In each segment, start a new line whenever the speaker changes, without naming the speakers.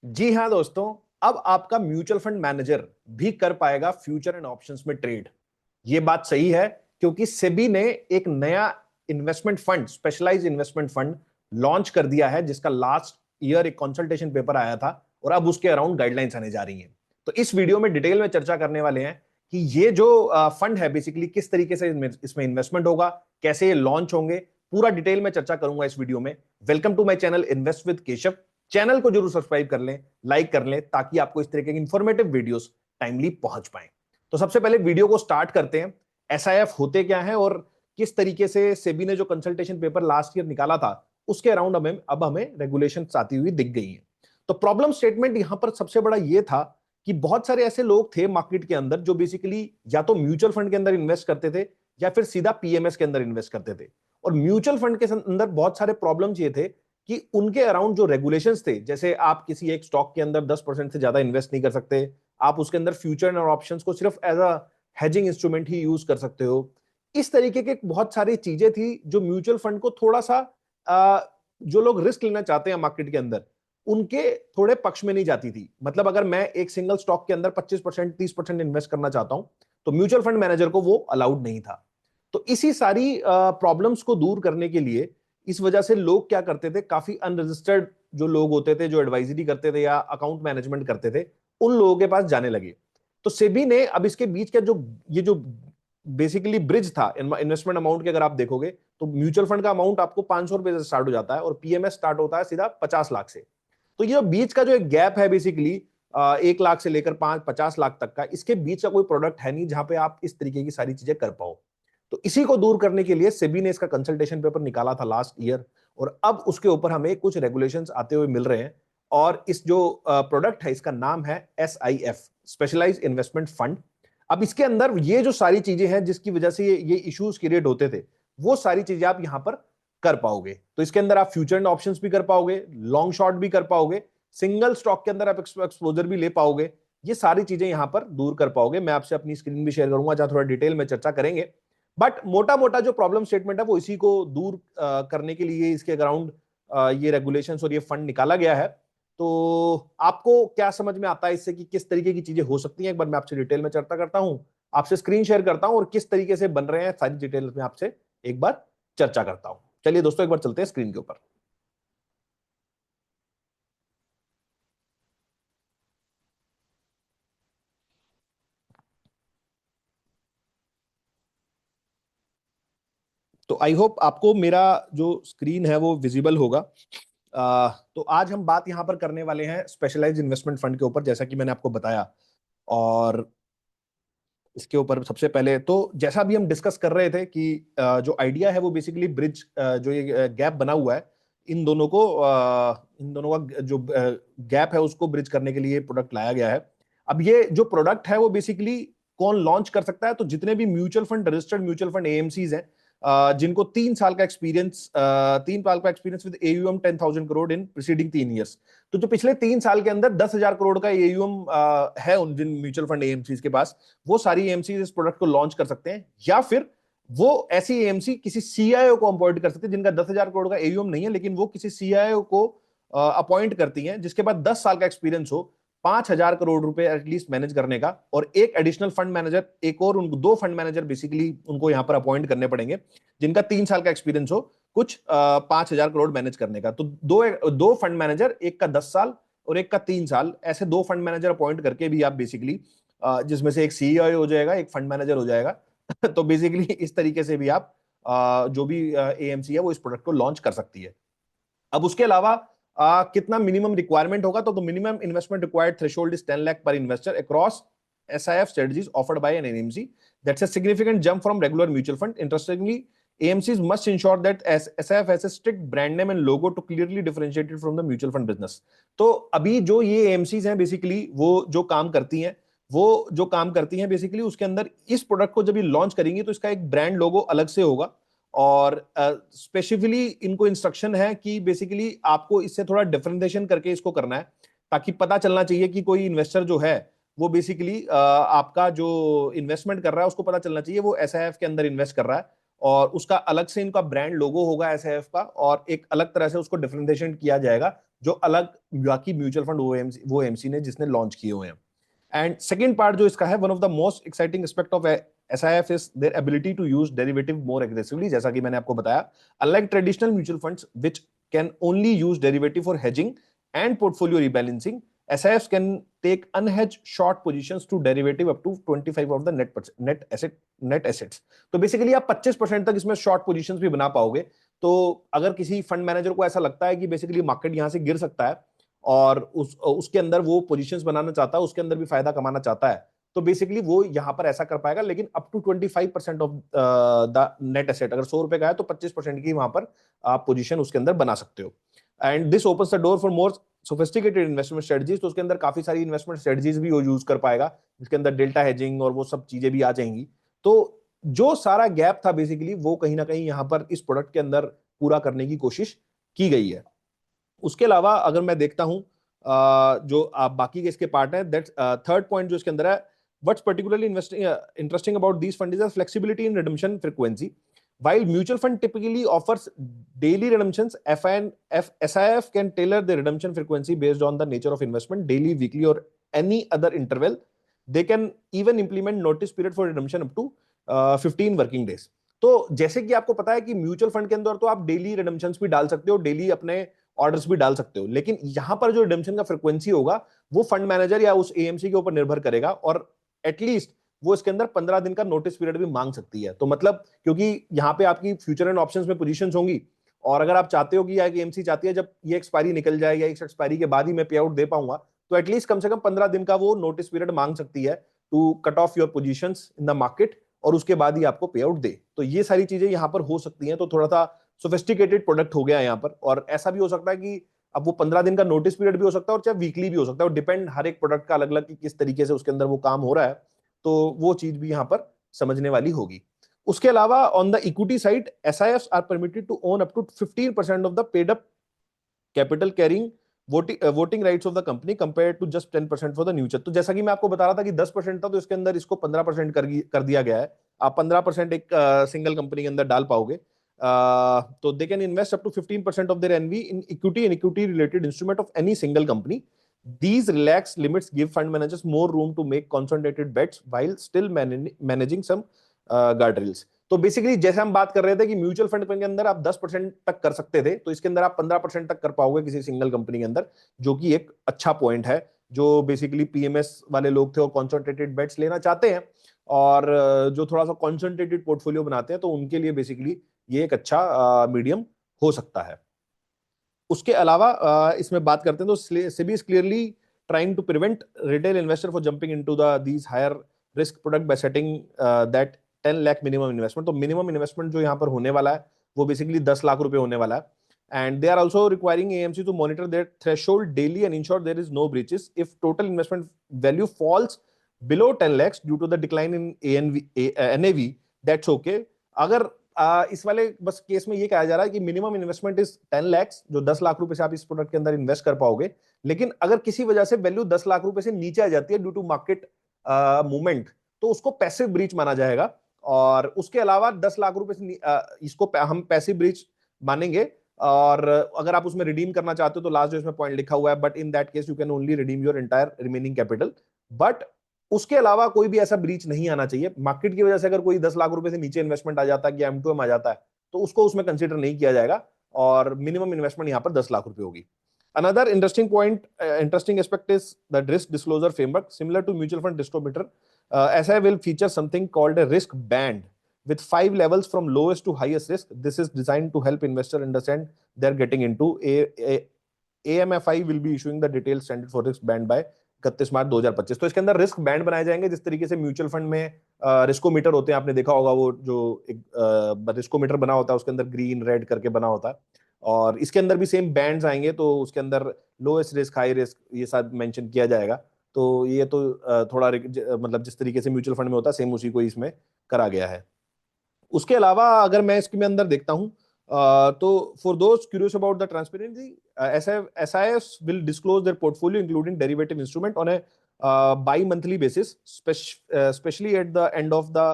जी हाँ दोस्तों, अब आपका म्यूचुअल फंड मैनेजर भी कर पाएगा फ्यूचर एंड ऑप्शंस में ट्रेड। ये बात सही है क्योंकि सेबी ने एक नया investment fund, specialised investment fund launch कर दिया है, जिसका लास्ट ईयर एक कंसल्टेशन पेपर आया था और अब उसके अराउंड गाइडलाइंस आने जा रही हैं। तो इस वीडियो में डिटेल में चर्चा करने वाले हैं कि ये जो फंड है बेसिकली किस तरीके से इसमें इन्वेस्टमेंट होगा, कैसे ये लॉन्च होंगे, पूरा डिटेल में चर्चा करूंगा इस वीडियो में। Welcome to my channel invest with Keshav. Channel को जरूर सब्सक्राइब कर लें, लाइक कर लें, ताकि आपको इस तरीके की इंफॉर्मेटिव वीडियोस टाइमली पहुंच पाए। तो सबसे पहले वीडियो को स्टार्ट करते हैं। एसआईएफ होते क्या है और किस तरीके से सेबी ने जो कंसल्टेशन पेपर लास्ट ईयर निकाला था उसके अराउंड अब हमें रेगुलेशन आती हुई दिख गई है। तो प्रॉब्लम स्टेटमेंट यहां पर सबसे बड़ा यह था कि बहुत सारे ऐसे लोग थे मार्केट के अंदर जो बेसिकली या तो म्यूचुअल फंड के अंदर इन्वेस्ट करते थे या फिर सीधा पीएमएस के अंदर इन्वेस्ट करते थे। और म्यूचुअल फंड के अंदर बहुत सारे प्रॉब्लम्स ये थे कि उनके अराउंड जो रेगुलेशंस थे, जैसे आप किसी एक स्टॉक के अंदर 10% से ज्यादा इन्वेस्ट नहीं कर सकते, आप उसके अंदर फ्यूचर और ऑप्शंस को सिर्फ एज अ हेजिंग इंस्ट्रूमेंट ही यूज कर सकते हो। इस तरीके के बहुत सारी चीजें थी जो म्यूचुअल फंड को थोड़ा सा जो लोग रिस्क लेना चाहते हैं मार्केट के अंदर, उनके थोड़े पक्ष में नहीं जाती थी। मतलब अगर मैं एक सिंगल स्टॉक के अंदर 25% 30% इन्वेस्ट करना चाहता हूं तो म्यूचुअल फंड मैनेजर को वो अलाउड नहीं था। तो इसी सारी प्रॉब्लम्स को दूर करने के लिए इस वजह से लोग क्या करते थे, काफी अनरजिस्टर्ड जो लोग होते थे, जो एडवाइजरी करते थे या अकाउंट मैनेजमेंट करते थे, उन लोगों के पास जाने लगे। तो सेबी ने अब इसके बीच का जो ये जो बेसिकली ब्रिज था इन्वेस्टमेंट अमाउंट के, अगर आप देखोगे तो म्यूचुअल फंड का अमाउंट आपको 500 रुपए से स्टार्ट हो जाता है और पीएमएस स्टार्ट होता है सीधा 50 लाख से। तो ये बीच का जो एक गैप है बेसिकली 1 लाख से लेकर 50 लाख तक का, इसके बीच का कोई प्रोडक्ट है नहीं जहां पे आप इस तरीके की सारी चीजें कर पाओ। तो इसी को दूर करने के लिए सेबी ने इसका कंसल्टेशन पेपर निकाला था लास्ट ईयर और अब उसके ऊपर हमें कुछ रेगुलेशंस आते हुए मिल रहे हैं। और इस जो प्रोडक्ट है इसका नाम है एसआईएफ, स्पेशलाइज्ड इन्वेस्टमेंट फंड। अब इसके अंदर ये जो सारी चीजें हैं जिसकी वजह से ये इश्यूज क्रिएट होते थे, वो सारी चीजें आप यहां पर कर पाओगे। तो इसके अंदर आप फ्यूचर एंड ऑप्शंस भी कर पाओगे, लॉन्ग शॉर्ट भी कर पाओगे, सिंगल स्टॉक के अंदर आप एक्सपोजर भी ले पाओगे। ये सारी चीजें यहां पर दूर कर पाओगे। मैं आपसे अपनी स्क्रीन भी शेयर करूंगा जहां थोड़ा डिटेल में चर्चा करेंगे। बट मोटा मोटा जो प्रॉब्लम स्टेटमेंट है वो इसी को दूर करने के लिए इसके अराउंड ये रेगुलेशंस और ये फंड निकाला गया है। तो आपको क्या समझ में आता है इससे कि किस तरीके की चीजें हो सकती हैं, एक बार मैं आपसे डिटेल में चर्चा करता हूं, आपसे स्क्रीन शेयर करता हूं और किस तरीके से बन रहे हैं सारी डिटेल्स में आपसे एक बार चर्चा करता हूं। चलिए दोस्तों एक बार चलते हैं स्क्रीन के ऊपर। तो आई होप आपको मेरा जो स्क्रीन है वो विजिबल होगा। तो आज हम बात यहां पर करने वाले हैं स्पेशलाइज्ड इन्वेस्टमेंट फंड के ऊपर, जैसा कि मैंने आपको बताया। और इसके ऊपर सबसे पहले तो जैसा भी हम डिस्कस कर रहे थे कि जो आइडिया है वो बेसिकली ब्रिज, जो ये गैप बना हुआ है इन दोनों का जो गैप है उसको ब्रिज करने के लिए प्रोडक्ट लाया गया है। अब ये जो प्रोडक्ट है वो बेसिकली कौन लॉन्च कर सकता है, तो जितने भी mutual fund, registered mutual fund AMCs हैं, जिनको 3 साल का experience with AUM 10,000 crore in preceding 3 years. तो जो पिछले 3 साल के अंदर 10,000 करोड़ का एयूएम है उन जिन म्यूचुअल फंड एएमसीज के पास, वो सारी एएमसी इस प्रोडक्ट को लॉन्च कर सकते हैं। या फिर वो ऐसी एएमसी किसी सीआईओ को अपॉइंट कर सकते हैं जिनका 10,000 करोड़ का एयूएम नहीं है, लेकिन वो किसी सीआईओ को अपॉइंट करती हैं जिसके बाद 10 साल का एक्सपीरियंस हो, 5,000 करोड़ रुपए एटलीस्ट मैनेज करने का, और एक एडिशनल फंड मैनेजर, एक और उनको 2 फंड मैनेजर बेसिकली उनको यहां पर अपॉइंट करने पड़ेंगे जिनका 3 साल का एक्सपीरियंस हो कुछ 5,000 करोड़ मैनेज करने का। तो दो दो फंड मैनेजर, एक का 10 साल और एक का 3 साल, ऐसे 2 फंड मैनेजर अपॉइंट करके भी आप बेसिकली, जिसमें से एक सीईओ हो जाएगा, एक फंड मैनेजर हो जाएगा। तो बेसिकली इस तरीके से भी आप जो भी एएमसी है वो इस प्रोडक्ट को लॉन्च कर सकती है। अब उसके अलावा कितना मिनिमम रिक्वायरमेंट होगा, तो minimum investment required threshold is 10 lakh per investor across SIF strategies offered by an AMC. That's a significant jump from regular mutual fund. Interestingly, AMCs must ensure that SIF has a strict brand name and logo to clearly differentiate it from the mutual fund business. तो अभी जो ये AMCs हैं basically वो जो काम करती हैं बेसिकली उसके अंदर इस प्रोडक्ट को जब ये लॉन्च करेंगी तो इसका एक ब्रांड लोगो अलग से होगा। और स्पेसिफिकली इनको इंस्ट्रक्शन है कि बेसिकली आपको इससे थोड़ा डिफरेंशिएशन करके इसको करना है, ताकि पता चलना चाहिए कि कोई इन्वेस्टर जो है वो बेसिकली आपका जो इन्वेस्टमेंट कर रहा है उसको पता चलना चाहिए वो एसआईएफ के अंदर इन्वेस्ट कर रहा है, और उसका अलग से इनका ब्रांड लोगो होगा एसआईएफ का, और एक अलग तरह से उसको डिफरेंशिएशन किया जाएगा जो अलग बाकी म्यूचुअल फंड वो एमसी ने जिसने लॉन्च किए हुए हैं। एंड सेकेंड पार्ट जो इसका है, one of the most exciting aspect of SIF is their ability to use derivative more aggressively, जैसा कि मैंने आपको बताया। Unlike traditional mutual funds which can only use derivative for hedging and portfolio rebalancing, SIFs can take unhedged short positions to derivative up to 25 of the net assets। तो basically आप 25% तक इसमें short positions भी बना पाओगे। तो अगर किसी फंड मैनेजर को ऐसा लगता है कि बेसिकली मार्केट यहां से गिर सकता है और उसके अंदर वो पोजीशंस बनाना चाहता है, उसके अंदर भी फायदा कमाना चाहता है, तो बेसिकली वो यहां पर ऐसा कर पाएगा। लेकिन up to 25% of the net asset, अगर 100 रुपए का है तो 25% की वहां पर आप पोजीशन उसके अंदर बना सकते हो। And this opens the door for more sophisticated investment strategies. तो उसके अंदर काफी सारी इन्वेस्टमेंट स्ट्रेटजीज भी वो यूज कर पाएगा, जिसके अंदर डेल्टा हेजिंग और वो सब चीजें भी आ जाएंगी। तो जो सारा गैप था बेसिकली वो कहीं ना कहीं यहां पर इस प्रोडक्ट के अंदर पूरा करने की कोशिश की गई है। उसके अलावा अगर मैं देखता हूं जो आप बाकी के इसके पार्ट है, दैट थर्ड पॉइंट जो इसके अंदर है, what's particularly interesting about these fund is flexibility in redemption frequency. While mutual fund typically offers daily redemptions, SIF can tailor the redemption frequency based on the nature of investment, daily, weekly, or any other interval. They can even implement notice period for redemption up to 15 working days. तो जैसे कि आपको पता है कि mutual fund के अंदर तो आप डेली रिडम्पशंस भी डाल सकते हो, डेली अपने ऑर्डर्स भी डाल सकते हो, लेकिन यहां पर जो रिडम्पशन का फ्रीक्वेंसी होगा वो फंड मैनेजर या उस एएमसी के ऊपर निर्भर करेगा, और एटलीस्ट वो इसके अंदर 15 दिन का नोटिस पीरियड भी मांग सकती है। तो मतलब क्योंकि यहाँ पे आपकी फ्यूचर एंड ऑप्शंस में पोजीशंस होंगी, और अगर आप चाहते हो कि या एएमसी चाहती है जब ये एक्सपायरी निकल जाए या इस एक्सपायरी के बाद ही मैं पे आउट दे पाऊंगा, तो एटलीस्ट कम से कम 15 दिन का वो नोटिस पीरियड मांग सकती है to cut off your positions in the market, और उसके बाद ही आपको पे आउट दे। तो ये सारी चीजें यहाँ पर हो सकती हैं। तो थोड़ा सा सोफिस्टिकेटेड प्रोडक्ट हो गया यहाँ पर, और ऐसा भी हो सकता है कि अब वो 15 दिन का नोटिस पीरियड भी हो सकता है और चाहे वीकली भी हो सकता है, और डिपेंड हर एक प्रोडक्ट का अलग अलग कि किस तरीके से उसके अंदर वो काम हो रहा है। तो वो चीज भी यहां पर समझने वाली होगी। उसके अलावा on the equity side, SIFs are permitted to own up to 15% of the paid up capital carrying voting rights of the company compare to just 10% for the future. तो जैसा कि मैं आपको बता रहा था कि 10% था, तो इसके अंदर इसको 15% कर दिया गया है। आप 15% एक सिंगल कंपनी के अंदर डाल पाओगे। तो they can invest up to 15% of their NAV in equity and equity related instrument of any single company. These relaxed limits give fund managers more room to make concentrated bets while still managing some guardrails। तो basically जैसे हम बात कर रहे थे कि mutual fund के अंदर आप 10% तक कर सकते थे, तो इसके अंदर आप 15% तक कर पाओगे किसी सिंगल कंपनी के अंदर, जो कि एक अच्छा पॉइंट है। जो बेसिकली पीएमएस वाले लोग थे वो कॉन्सेंट्रेटेड बेट्स लेना चाहते हैं, और जो थोड़ा सा कॉन्सेंट्रेटेड पोर्टफोलियो बनाते हैं, तो उनके लिए बेसिकली ये एक अच्छा मीडियम हो सकता है। उसके अलावा इसमें बात करते हैं तो SEBI is clearly trying to prevent retail investor for jumping into these higher risk product by setting that 10 lakh minimum investment. तो मिनिमम इन्वेस्टमेंट जो यहाँ पर होने वाला है वो बेसिकली 10 लाख रुपए होने वाला है। And they are also requiring AMC to monitor their threshold daily and ensure there is no breaches if total investment value falls below 10 lakhs due to the decline in NAV, that's okay. अगर इस वाले बस case में ये कहा जा रहा है कि मिनिमम इन्वेस्टमेंट इज 10 lakhs, जो 10 लाख रुपए से आप इस प्रोडक्ट के अंदर इन्वेस्ट कर पाओगे। लेकिन अगर किसी वजह से वैल्यू 10 लाख रुपए से नीचे आ जाती है ड्यू टू मार्केट मूवमेंट, तो उसको पैसिव ब्रीच माना जाएगा। और उसके अलावा 10 लाख रुपए से इसको हम पैसिव ब्रीच मानेंगे। और अगर आप उसमें रिडीम करना चाहते हो तो लास्ट जो इसमें पॉइंट लिखा हुआ है, but in that case you can only redeem your entire remaining capital. But उसके अलावा कोई भी ऐसा ब्रीच नहीं आना चाहिए। मार्केट की वजह से अगर कोई 10 लाख रुपए से नीचे इन्वेस्टमेंट आ जाता है कि M2M आ जाता है, तो उसको उसमें कंसीडर नहीं किया जाएगा, और मिनिमम इन्वेस्टमेंट यहां पर 10 लाख रुपए होगी। Another interesting aspect is the risk disclosure framework. Similar to mutual fund disclosure, SI will feature something called a risk band with 5 levels from lowest to highest risk. This is designed to help investor understand they're getting into. AMFI will be issuing the detailed standard for risk band by 31 मार्च 2025। तो इसके अंदर risk band बनाए जाएंगे, जिस तरीके से mutual fund में riskometer होते हैं, आपने देखा होगा वो जो एक रिस्कोमीटर बना होता है उसके अंदर ग्रीन रेड करके बना होता है, और इसके अंदर भी सेम बैंड्स आएंगे। तो उसके अंदर लोएस्ट रिस्क, हाई रिस्क, ये सब मेंशन किया जाएगा। तो ये तो थोड़ा मतलब जिस तरीके से म्यूचुअल फंड में होता है सेम उसी को इसमें करा गया है। उसके अलावा अगर मैं इसके में अंदर देखता हूं तो for those curious about the transparency, SIFs will disclose their portfolio including derivative instrument on a bi-monthly basis, especially at the end of the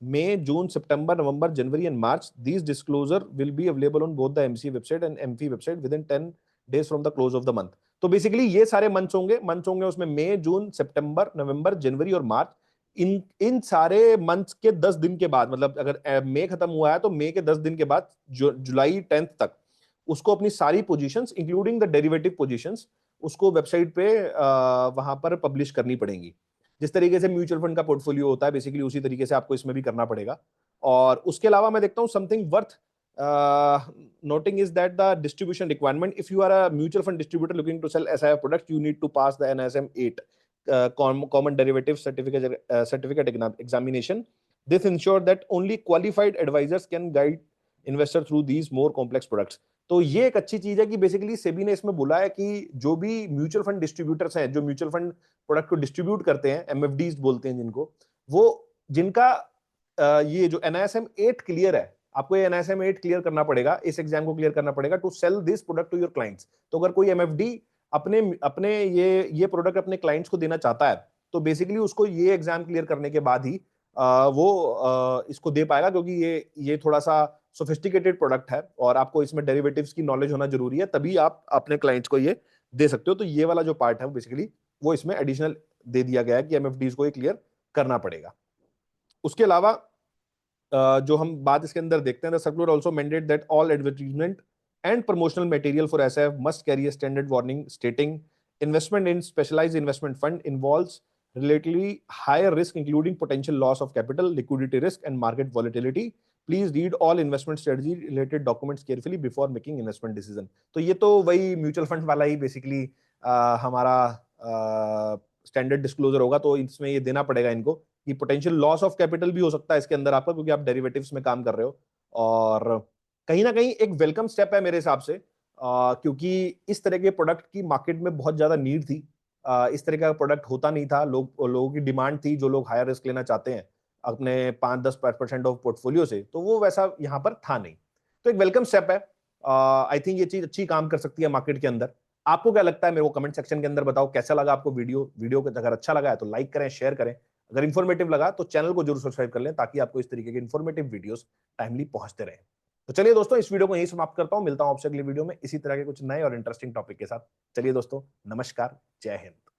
May, June, September, November, January and March. These disclosure will be available on both the MCA website and MFI website within 10 days from the close of the month. तो basically ये सारे months होंगे उसमें मई, जून, सितंबर, नवंबर, जनवरी और मार्च। इन सारे months के 10 दिन के बाद, मतलब अगर मई खत्म हुआ है तो मई के 10 दिन के बाद जुलाई 10 तक उसको अपनी सारी positions including the derivative positions उसको वेबसाइट पे वहां पर पब्लिश करनी पड़ेंगी। जिस तरीके से म्यूचुअल फंड का पोर्टफोलियो होता है बेसिकली उसी तरीके से आपको इसमें भी करना पड़ेगा। और उसके अलावा मैं देखता हूं something worth noting is that the distribution requirement, if you are a mutual fund distributor looking to sell SIF products, you need to pass the NISM 8 common derivative certificate examination. This ensures that only qualified advisors can guide investor through these more complex products. तो ये एक अच्छी चीज है कि basically SEBI ने इसमें बोला है कि जो भी म्यूचुअल फंड डिस्ट्रीब्यूटर्स हैं, जो म्यूचुअल फंड प्रोडक्ट को डिस्ट्रीब्यूट करते हैं, एमएफडीज बोलते हैं जिनको, वो जिनका ये जो NISM 8 क्लियर है, आपको ये NISM 8 क्लियर करना पड़ेगा, इस एग्जाम को क्लियर करना पड़ेगा to sell this product to your clients. तो अगर कोई एमएफडी अपने अपने ये प्रोडक्ट अपने क्लाइंट्स को देना चाहता है तो बेसिकली उसको ये एग्जाम क्लियर करने के बाद ही वो इसको दे पाएगा, क्योंकि ये थोड़ा सा सोफिस्टिकेटेड प्रोडक्ट है और आपको इसमें डेरिवेटिव्स की नॉलेज होना जरूरी है, तभी आप अपने क्लाइंट्स को ये दे सकते हो। तो ये वाला जो पार्ट है वो बेसिकली वो इसमें एडिशनल दे दिया गया है कि एमएफडीज को ये क्लियर करना पड़ेगा। उसके अलावा जो हम बात इसके अंदर देखते हैं, the circular also mandate that all advertisement and promotional material for SIF must carry a standard warning stating investment in specialised investment fund involves relatively higher risk including potential loss of capital, liquidity risk and market volatility. Please read all investment strategy related documents carefully before making investment decision. तो ये तो वही mutual fund वाला ही basically हमारा standard disclosure होगा। तो इसमें ये देना पड़ेगा इनको कि पोटेंशियल लॉस ऑफ कैपिटल भी हो सकता है इसके अंदर आपका, क्योंकि आप डेरिवेटिव्स में काम कर रहे हो। और कहीं ना कहीं एक वेलकम स्टेप है मेरे हिसाब से, क्योंकि इस तरह के प्रोडक्ट की मार्केट में बहुत ज्यादा नीड थी। इस तरह का प्रोडक्ट होता नहीं था, लोगों की डिमांड थी, जो लोग हायर रिस्क लेना चाहते हैं अपने 5-10% ऑफ पोर्टफोलियो से, तो वो वैसा यहाँ पर था नहीं। तो एक वेलकम स्टेप है। आई थिंक ये चीज अच्छी काम कर सकती है मार्केट के अंदर। आपको क्या लगता है मेरे को कमेंट सेक्शन के अंदर बताओ कैसा लगा आपको वीडियो अगर अच्छा लगा है तो लाइक करें, शेयर करें। अगर इन्फॉर्मेटिव लगा तो चैनल को जरूर सब्सक्राइब कर लें ताकि आपको इस तरीके के इन्फॉर्मेटिव वीडियोस टाइमली पहुंचते रहे। तो चलिए दोस्तों, इस वीडियो को यहीं समाप्त करता हूं, मिलता हूं आपसे अगले वीडियो में इसी तरह के कुछ नए और इंटरेस्टिंग टॉपिक के साथ। चलिए दोस्तों, नमस्कार, जय हिंद।